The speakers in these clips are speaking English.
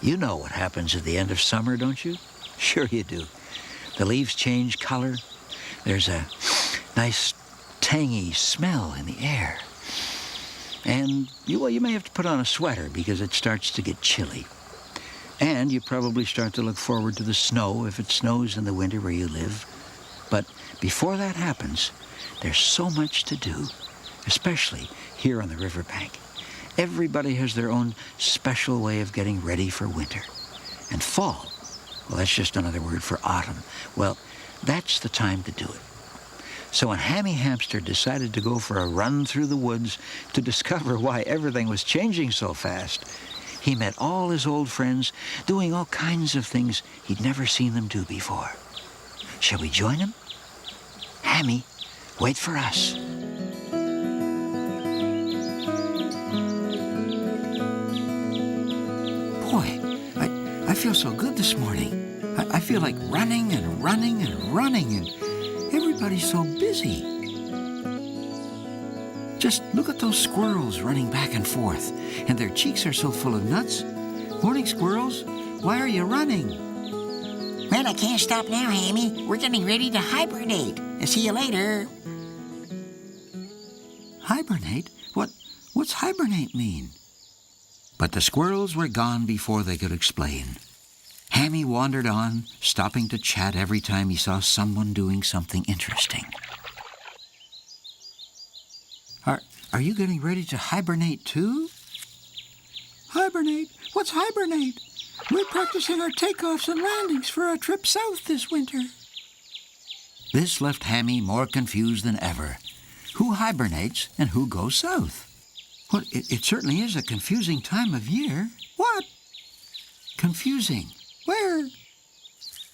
You know what happens at the end of summer, don't you? Sure you do. The leaves change color. There's a nice tangy smell in the air. And you may have to put on a sweater because it starts to get chilly. And you probably start to look forward to the snow if it snows in the winter where you live. But before that happens, there's so much to do, especially here on the riverbank. Everybody has their own special way of getting ready for winter. And fall, well, that's just another word for autumn. Well, that's the time to do it. So when Hammy Hamster decided to go for a run through the woods to discover why everything was changing so fast, he met all his old friends doing all kinds of things he'd never seen them do before. Shall we join him? Hammy, wait for us. Boy, I feel so good this morning. I feel like running and running and running, and everybody's so busy. Just look at those squirrels running back and forth, and their cheeks are so full of nuts. Morning, squirrels. Why are you running? Well, I can't stop now, Hammy. We're getting ready to hibernate. I'll see you later. Hibernate? What's hibernate mean? But the squirrels were gone before they could explain. Hammy wandered on, stopping to chat every time he saw someone doing something interesting. Are you getting ready to hibernate too? Hibernate? What's hibernate? We're practicing our takeoffs and landings for our trip south this winter. This left Hammy more confused than ever. Who hibernates and who goes south? Well, it certainly is a confusing time of year. What? Confusing. Where?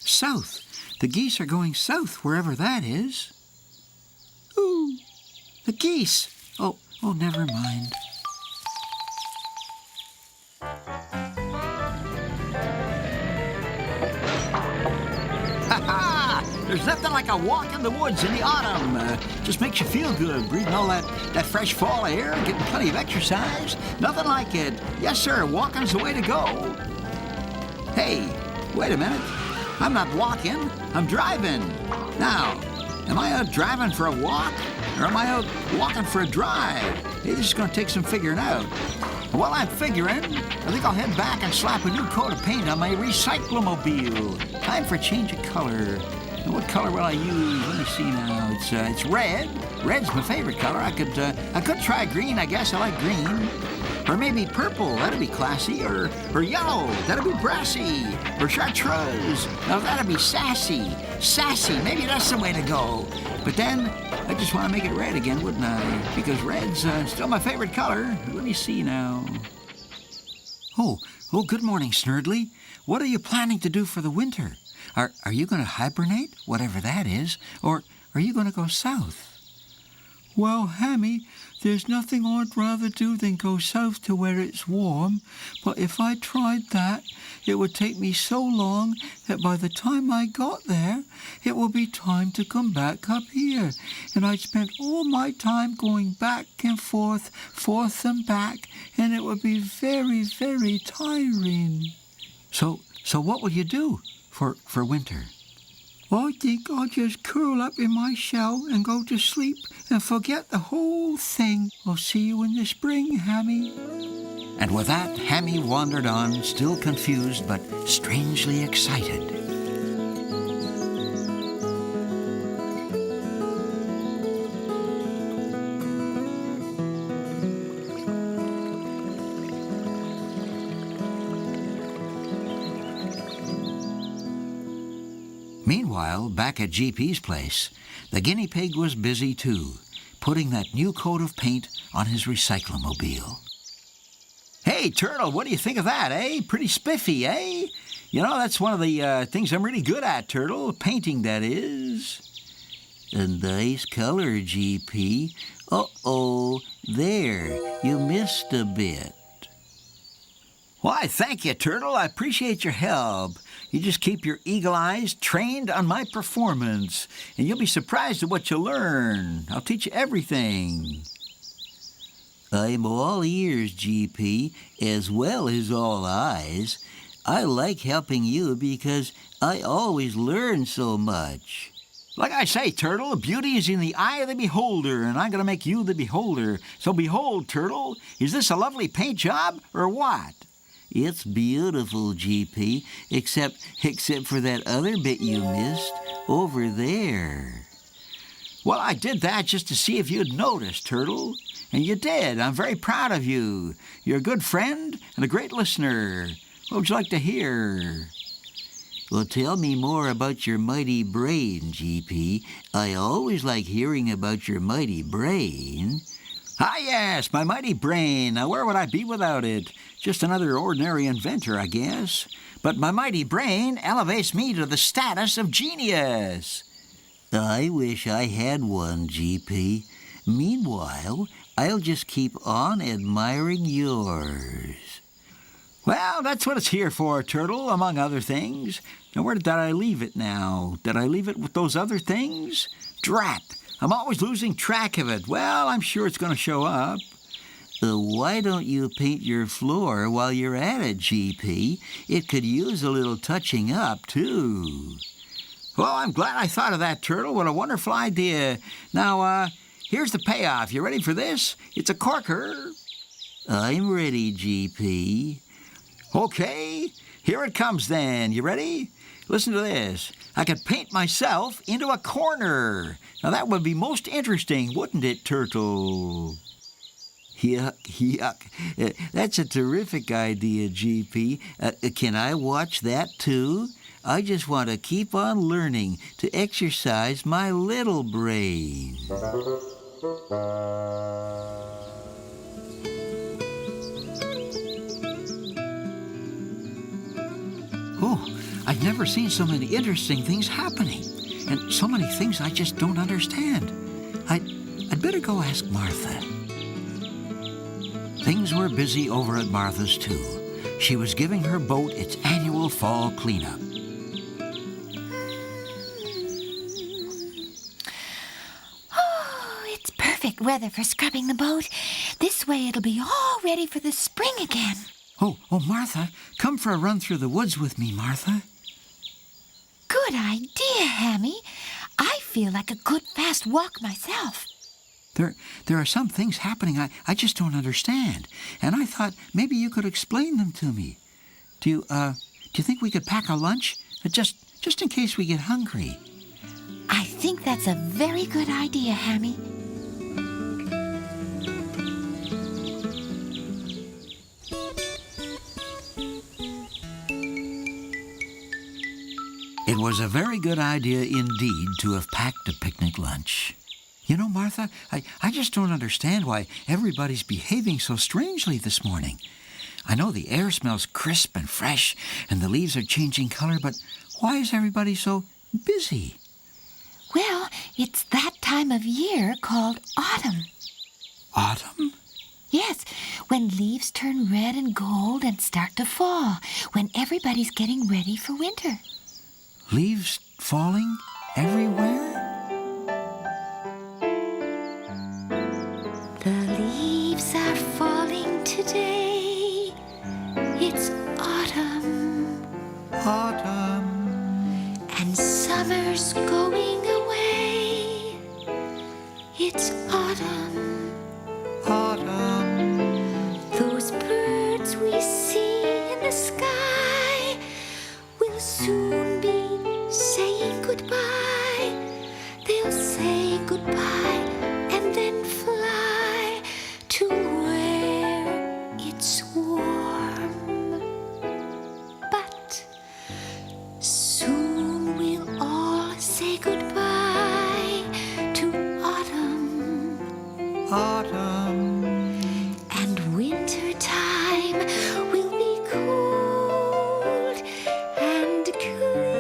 South. The geese are going south, wherever that is. Ooh, the geese. Oh, never mind. Ha-ha! There's nothing like a walk in the woods in the autumn. Just makes you feel good, breathing all that fresh fall air, getting plenty of exercise. Nothing like it. Yes, sir, walking's the way to go. Hey, wait a minute. I'm not walking, I'm driving. Now, am I out driving for a walk, or am I out walking for a drive? Hey, this is going to take some figuring out. While I'm figuring, I think I'll head back and slap a new coat of paint on my recyclomobile. Time for a change of color. Now, what color will I use? Let me see now. It's red. Red's my favorite color. I could try green. I guess I like green. Or maybe purple, that'd be classy, or yellow, that'd be brassy, or chartreuse, now that'd be sassy. Sassy, maybe that's the way to go. But then, I just want to make it red again, wouldn't I? Because red's still my favorite color. Let me see now. Oh, good morning, Snurdly. What are you planning to do for the winter? Are you going to hibernate, whatever that is, or are you going to go south? Well, Hammy, there's nothing I'd rather do than go south to where it's warm, but if I tried that, it would take me so long that by the time I got there, it will be time to come back up here, and I'd spend all my time going back and forth and back, and it would be very, very tiring. So what will you do for winter? I think I'll just curl up in my shell and go to sleep and forget the whole thing. I'll see you in the spring, Hammy. And with that, Hammy wandered on, still confused but strangely excited. Meanwhile, back at GP's place, the guinea pig was busy too, putting that new coat of paint on his recyclomobile. Hey, Turtle, what do you think of that, eh? Pretty spiffy, eh? You know, that's one of the things I'm really good at, Turtle. Painting, that is. A nice color, GP. Uh-oh, there, you missed a bit. Why, thank you, Turtle. I appreciate your help. You just keep your eagle eyes trained on my performance, and you'll be surprised at what you'll learn. I'll teach you everything. I'm all ears, GP, as well as all eyes. I like helping you because I always learn so much. Like I say, Turtle, beauty is in the eye of the beholder, and I'm going to make you the beholder. So behold, Turtle, is this a lovely paint job or what? It's beautiful, GP, except for that other bit you missed over there. Well, I did that just to see if you'd notice, Turtle. And you did. I'm very proud of you. You're a good friend and a great listener. What would you like to hear? Well, tell me more about your mighty brain, GP. I always like hearing about your mighty brain. Ah, yes, my mighty brain. Now, where would I be without it? Just another ordinary inventor, I guess. But my mighty brain elevates me to the status of genius. I wish I had one, GP. Meanwhile, I'll just keep on admiring yours. Well, that's what it's here for, Turtle, among other things. Now, where did I leave it now? Did I leave it with those other things? Drat! I'm always losing track of it. Well, I'm sure it's going to show up. Why don't you paint your floor while you're at it, GP? It could use a little touching up, too. Well, I'm glad I thought of that, Turtle. What a wonderful idea. Now, here's the payoff. You ready for this? It's a corker. I'm ready, GP. Okay, here it comes then. You ready? Listen to this. I could paint myself into a corner. Now that would be most interesting, wouldn't it, Turtle? Yuck, yuck. That's a terrific idea, GP. Can I watch that too? I just want to keep on learning to exercise my little brain. Oh, I've never seen so many interesting things happening, and so many things I just don't understand. I'd better go ask Martha. Things were busy over at Martha's, too. She was giving her boat its annual fall cleanup. Oh, it's perfect weather for scrubbing the boat. This way it'll be all ready for the spring again. Oh, Martha, come for a run through the woods with me, Martha. Good idea, Hammy. I feel like a good fast walk myself. There are some things happening I just don't understand, and I thought maybe you could explain them to me. Do you think we could pack a lunch? Just in case we get hungry. I think that's a very good idea, Hammy. It was a very good idea indeed to have packed a picnic lunch. You know, Martha, I just don't understand why everybody's behaving so strangely this morning. I know the air smells crisp and fresh, and the leaves are changing color, but why is everybody so busy? Well, it's that time of year called autumn. Autumn? Yes, when leaves turn red and gold and start to fall, when everybody's getting ready for winter. Leaves falling everywhere? The leaves are falling today. It's autumn. Autumn. And summer's going away. It's autumn. Autumn. Those birds we see in the sky will soon be saying goodbye. They'll say goodbye and then fly to where it's warm. But soon we'll all say goodbye to autumn. Autumn. And winter time will be cold and clear.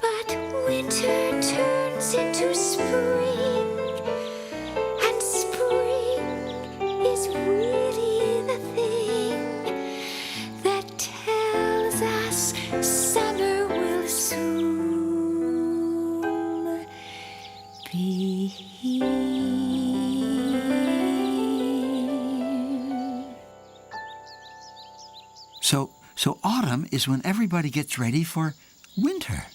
But winter turns into spring, and spring is really the thing that tells us summer will soon be here. So autumn is when everybody gets ready for winter.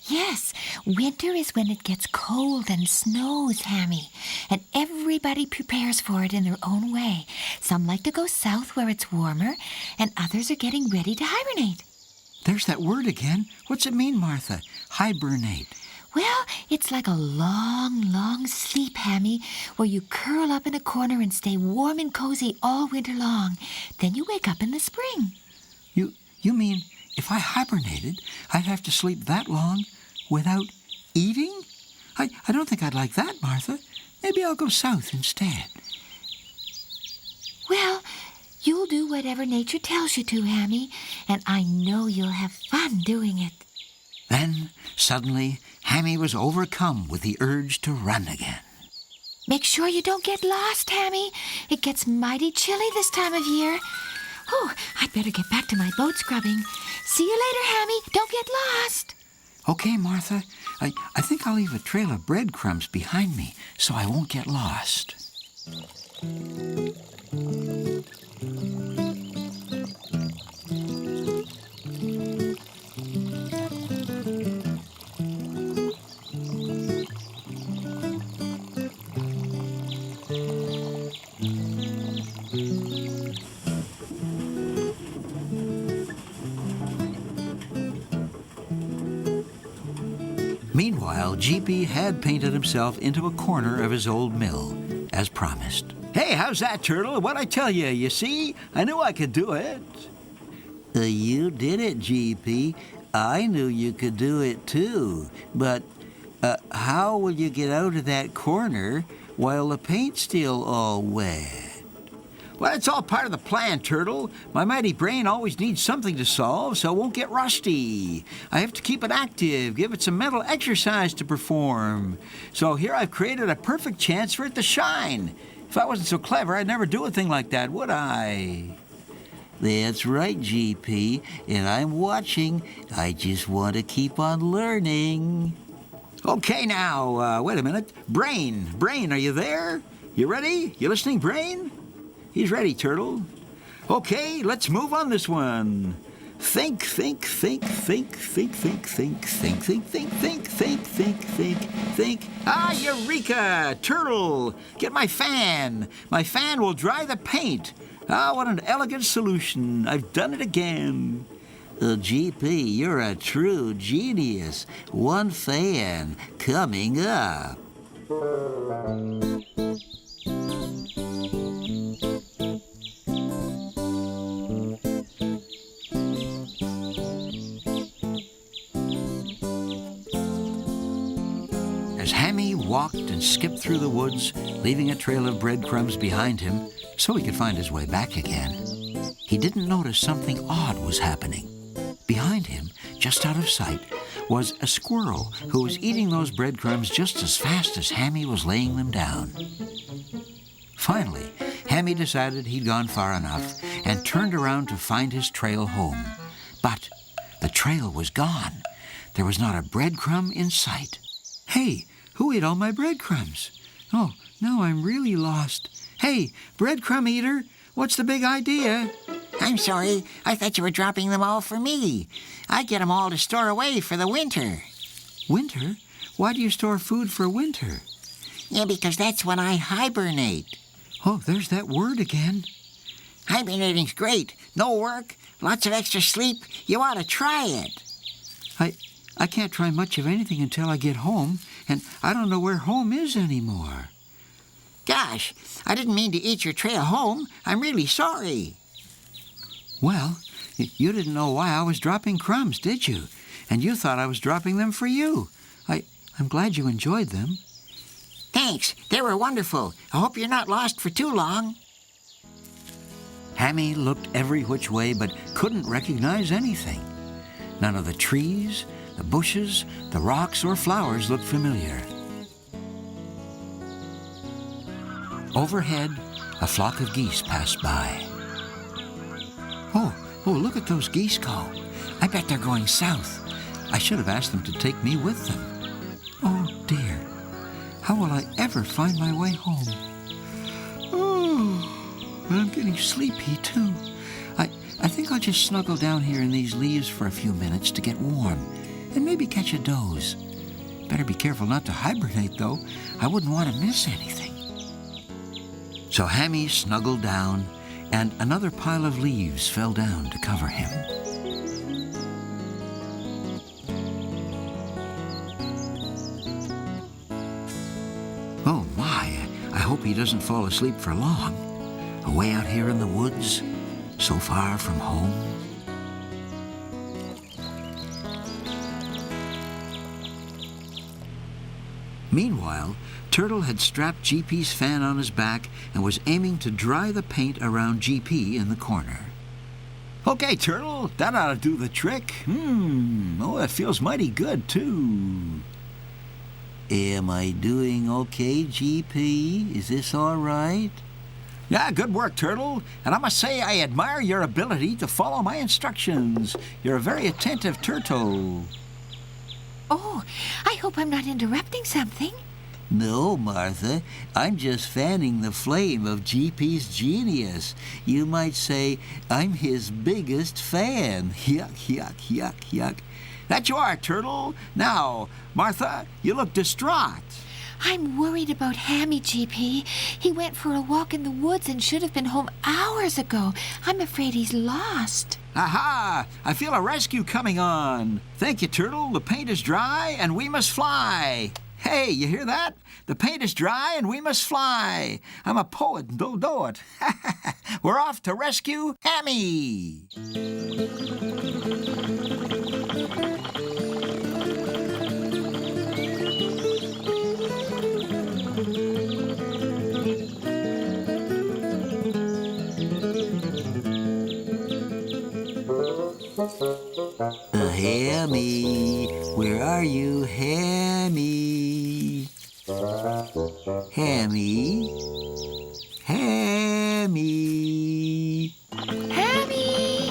Yes, winter is when it gets cold and snows, Hammy, and everybody prepares for it in their own way. Some like to go south where it's warmer, and others are getting ready to hibernate. There's that word again. What's it mean, Martha? Hibernate. Well, it's like a long, long sleep, Hammy, where you curl up in a corner and stay warm and cozy all winter long. Then you wake up in the spring. You mean if I hibernated, I'd have to sleep that long without eating? I don't think I'd like that, Martha. Maybe I'll go south instead. Well, you'll do whatever nature tells you to, Hammy, and I know you'll have fun doing it. Then, suddenly, Hammy was overcome with the urge to run again. Make sure you don't get lost, Hammy. It gets mighty chilly this time of year. Oh, I'd better get back to my boat scrubbing. See you later, Hammy. Don't get lost. Okay, Martha. I think I'll leave a trail of breadcrumbs behind me so I won't get lost. Meanwhile, GP had painted himself into a corner of his old mill, as promised. Hey, how's that, Turtle? What'd I tell you? You see? I knew I could do it. You did it, GP. I knew you could do it too. But how will you get out of that corner while the paint's still all wet? Well, it's all part of the plan, Turtle. My mighty brain always needs something to solve, so it won't get rusty. I have to keep it active, give it some mental exercise to perform. So here I've created a perfect chance for it to shine. If I wasn't so clever, I'd never do a thing like that, would I? That's right, GP, and I'm watching. I just want to keep on learning. Okay, now, wait a minute. Brain, are you there? You ready? You listening, Brain? He's ready, Turtle. Okay, let's move on this one. Think. Ah, eureka! Turtle, get my fan. My fan will dry the paint. Ah, what an elegant solution. I've done it again. GP, you're a true genius. One fan coming up. As Hammy walked and skipped through the woods, leaving a trail of breadcrumbs behind him so he could find his way back again, he didn't notice something odd was happening. Behind him, just out of sight, was a squirrel who was eating those breadcrumbs just as fast as Hammy was laying them down. Finally, Hammy decided he'd gone far enough and turned around to find his trail home. But the trail was gone. There was not a breadcrumb in sight. Hey, who ate all my breadcrumbs? Oh, now I'm really lost. Hey, breadcrumb eater, what's the big idea? I'm sorry. I thought you were dropping them all for me. I get them all to store away for the winter. Winter? Why do you store food for winter? Yeah, because that's when I hibernate. Oh, there's that word again. Hibernating's great. No work, lots of extra sleep. You ought to try it. I can't try much of anything until I get home, and I don't know where home is anymore. Gosh, I didn't mean to eat your trail home. I'm really sorry. Well, you didn't know why I was dropping crumbs, did you? And you thought I was dropping them for you. I'm glad you enjoyed them. Thanks. They were wonderful. I hope you're not lost for too long. Hammy looked every which way but couldn't recognize anything. None of the trees, the bushes, the rocks, or flowers looked familiar. Overhead, a flock of geese passed by. Oh, look at those geese go. I bet they're going south. I should have asked them to take me with them. Oh, dear. How will I ever find my way home? Oh, I'm getting sleepy, too. I think I'll just snuggle down here in these leaves for a few minutes to get warm and maybe catch a doze. Better be careful not to hibernate, though. I wouldn't want to miss anything. So Hammy snuggled down, and another pile of leaves fell down to cover him. Oh my, I hope he doesn't fall asleep for long. Away out here in the woods, so far from home. Meanwhile, Turtle had strapped GP's fan on his back and was aiming to dry the paint around GP in the corner. Okay, Turtle, that ought to do the trick. Oh, it feels mighty good, too. Am I doing okay, GP? Is this all right? Yeah, good work, Turtle. And I must say I admire your ability to follow my instructions. You're a very attentive turtle. Oh, I hope I'm not interrupting something. No, Martha. I'm just fanning the flame of GP's genius. You might say I'm his biggest fan. Yuck, yuck, yuck, yuck. That you are, Turtle. Now, Martha, you look distraught. I'm worried about Hammy, GP. He went for a walk in the woods and should have been home hours ago. I'm afraid he's lost. Aha! I feel a rescue coming on. Thank you, Turtle. The paint is dry and we must fly. Hey, you hear that? The paint is dry and we must fly. I'm a poet and don't know it. We're off to rescue Hammy. Hammy, where are you, Hammy? Hammy? Hammy? Hammy!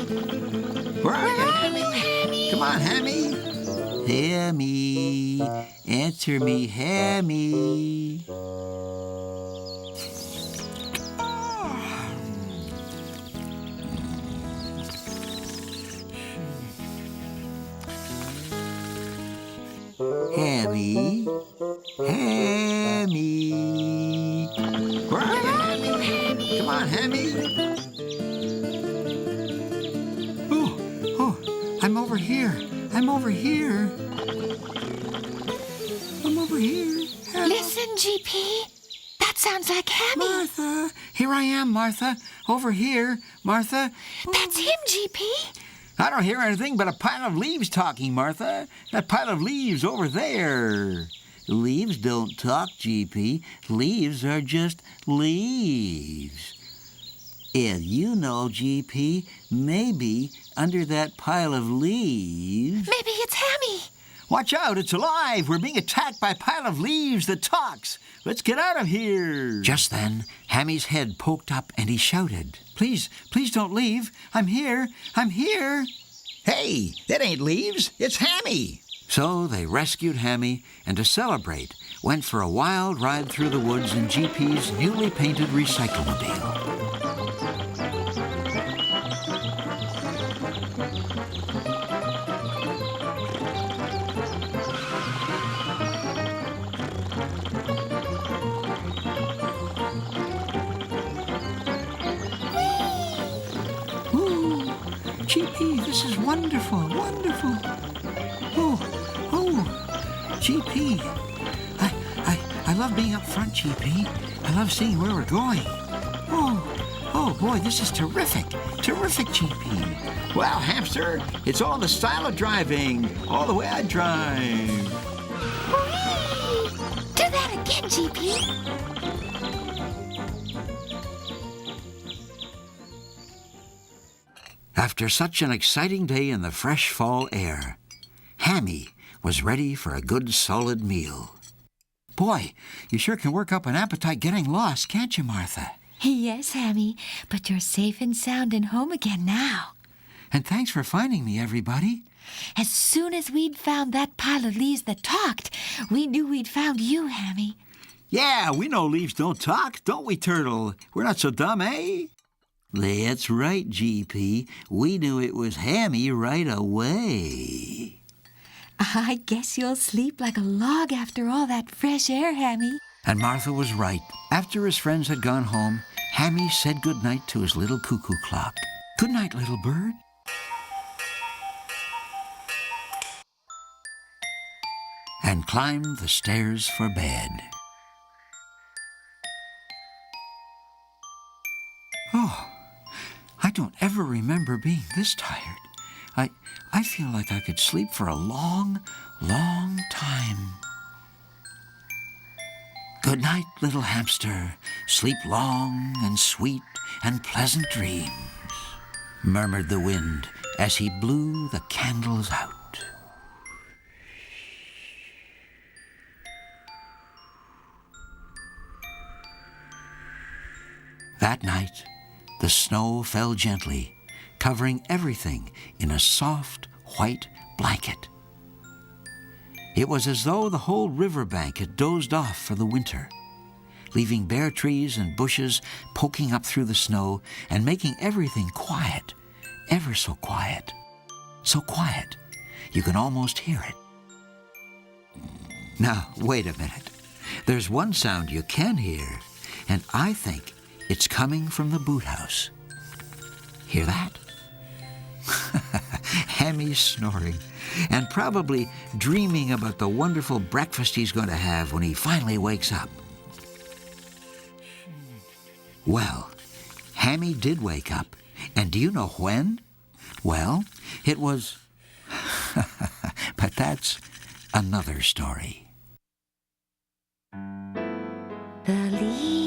Where are you, Hammy? Come on, Hammy. Hammy, answer me, Hammy. Hammy, Hammy. Where are you, Hammy? Come on, Hammy. Oh, I'm over here. I'm over here. I'm over here. Hammy. Listen, GP. That sounds like Hammy. Martha, here I am, Martha. Over here, Martha. That's him, GP. I don't hear anything but a pile of leaves talking, Martha. That pile of leaves over there. Leaves don't talk, GP. Leaves are just leaves. And you know, GP, maybe under that pile of leaves... Maybe it's Hammy. Watch out, it's alive. We're being attacked by a pile of leaves that talks. Let's get out of here. Just then, Hammy's head poked up and he shouted. Please don't leave. I'm here. Hey, that ain't leaves. It's Hammy. So they rescued Hammy and to celebrate, went for a wild ride through the woods in GP's newly painted recyclomobile. GP, this is wonderful, wonderful. Oh, GP. I love being up front, GP. I love seeing where we're going. Oh, boy, this is terrific. Terrific, GP. Well, hamster, it's all the style of driving. All the way I drive. Whee! Do that again, GP. After such an exciting day in the fresh fall air, Hammy was ready for a good solid meal. Boy, you sure can work up an appetite getting lost, can't you, Martha? Yes, Hammy, but you're safe and sound and home again now. And thanks for finding me, everybody. As soon as we'd found that pile of leaves that talked, we knew we'd found you, Hammy. Yeah, we know leaves don't talk, don't we, Turtle? We're not so dumb, eh? That's right, GP. We knew it was Hammy right away. I guess you'll sleep like a log after all that fresh air, Hammy. And Martha was right. After his friends had gone home, Hammy said good night to his little cuckoo clock. Good night, little bird. And climbed the stairs for bed. Oh, I don't ever remember being this tired. I feel like I could sleep for a long, long time. Good night, little hamster. Sleep long and sweet and pleasant dreams, murmured the wind as he blew the candles out. That night, the snow fell gently, covering everything in a soft, white blanket. It was as though the whole riverbank had dozed off for the winter, leaving bare trees and bushes poking up through the snow and making everything quiet, ever so quiet. So quiet, you can almost hear it. Now, wait a minute. There's one sound you can hear, and I think it's coming from the boot house. Hear that? Hammy's snoring, and probably dreaming about the wonderful breakfast he's going to have when he finally wakes up. Well, Hammy did wake up, and do you know when? Well, it was... but that's another story. The leaves